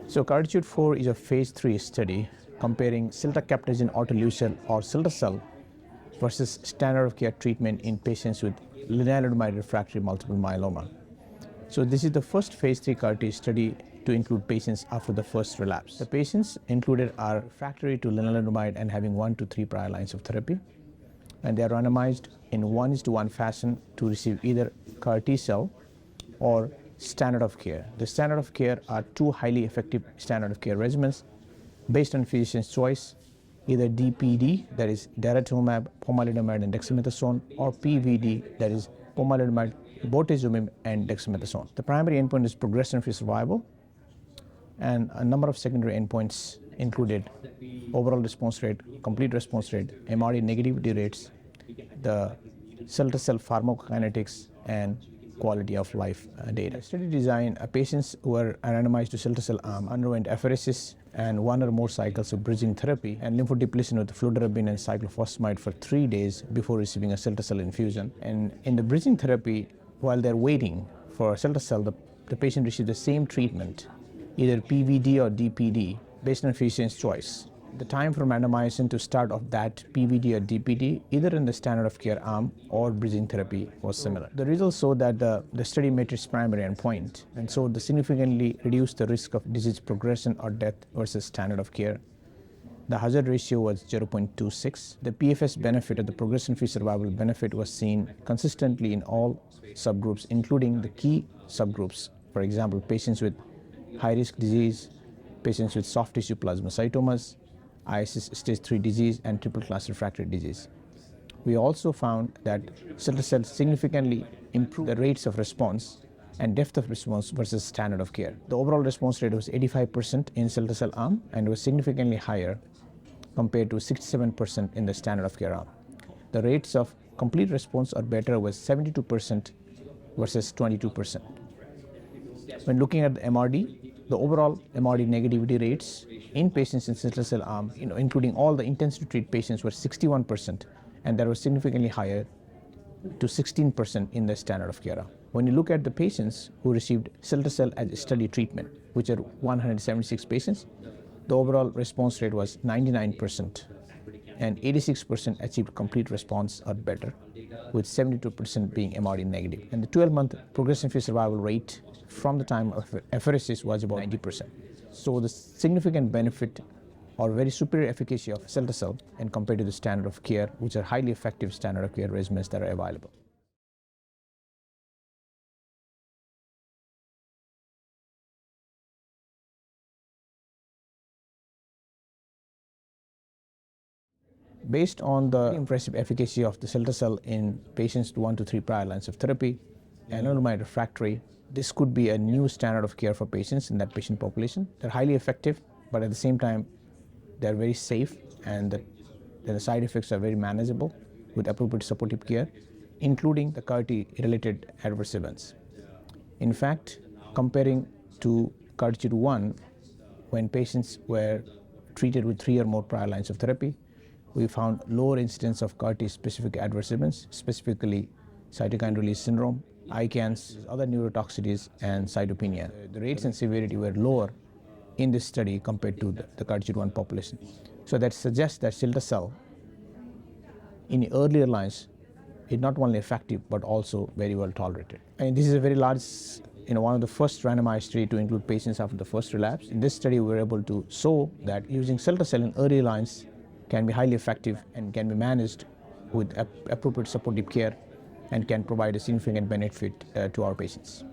So CARTITUDE-4 is a phase 3 study comparing ciltacabtagene autoleucel or cilta-cel versus standard of care treatment in patients with lenalidomide-refractory multiple myeloma. So this is the first phase 3 CAR-T study to include patients after the first relapse. The patients included are refractory to lenalidomide and having 1 to 3 prior lines of therapy, and they are randomized in 1:1 fashion to receive either CAR-T-cell or standard of care. The standard of care are two highly effective standard of care regimens based on physician's choice, either DPD, that is daratumumab, pomalidomide and dexamethasone, or PVD, that is pomalidomide, bortezomib and dexamethasone. The primary endpoint is progression-free survival, and a number of secondary endpoints included overall response rate, complete response rate, MRD negativity rates, the cilta-cel pharmacokinetics, and quality of life data. Study design, patients who were randomized to cilta-cel arm underwent apheresis and 1 or more cycles of bridging therapy and lymphodepletion with fludarabine and cyclophosphamide for 3 days before receiving a cilta-cel infusion. And in the bridging therapy, while they're waiting for cilta-cel, the patient received the same treatment, either PVD or DPD, based on physician's choice. The time from randomization to start of that PVD or DPD, either in the standard of care arm or bridging therapy, was similar. The results showed that the study met its primary endpoint, and so they significantly reduced the risk of disease progression or death versus standard of care. The hazard ratio was 0.26. The PFS benefit or the progression-free survival benefit was seen consistently in all subgroups, including the key subgroups. For example, patients with high-risk disease, patients with soft tissue plasmacytomas, ISS stage 3 disease, and triple-class refractory disease. We also found that cilta-cel significantly improved the rates of response and depth of response versus standard of care. The overall response rate was 85% in cilta-cel arm and was significantly higher compared to 67% in the standard of care arm. The rates of complete response or better was 72% versus 22%. When looking at the MRD, the overall MRD negativity rates in patients in cilta-cel arm, including all the intensity treated patients, were 61%, and that was significantly higher to 16% in the standard of care arm. When you look at the patients who received cilta-cel as a study treatment, which are 176 patients, the overall response rate was 99%, and 86% achieved complete response or better, with 72% being MRD negative. And the 12-month progression-free survival rate from the time of apheresis was about 90%. So the significant benefit or very superior efficacy of cilta-cel and compared to the standard of care, which are highly effective standard of care regimens that are available. Based on the impressive efficacy of the cilta-cel in patients 1 to 3 prior lines of therapy, lenalidomide refractory, this could be a new standard of care for patients in that patient population. They're highly effective, but at the same time, they're very safe, and the side effects are very manageable with appropriate supportive care, including the CAR-T-related adverse events. In fact, comparing to CARTITUDE-1, when patients were treated with 3 or more prior lines of therapy, we found lower incidence of CAR-T-specific adverse events, specifically cytokine release syndrome, ICANS, other neurotoxicities, and cytopenia. The rates and severity were lower in this study compared to the CARTITUDE-1 population. So that suggests that cilta-cel in earlier lines is not only effective but also very well tolerated. And this is a very large, one of the first randomized study to include patients after the first relapse. In this study, we were able to show that using cilta-cel in early lines can be highly effective and can be managed with appropriate supportive care and can provide a significant benefit to our patients.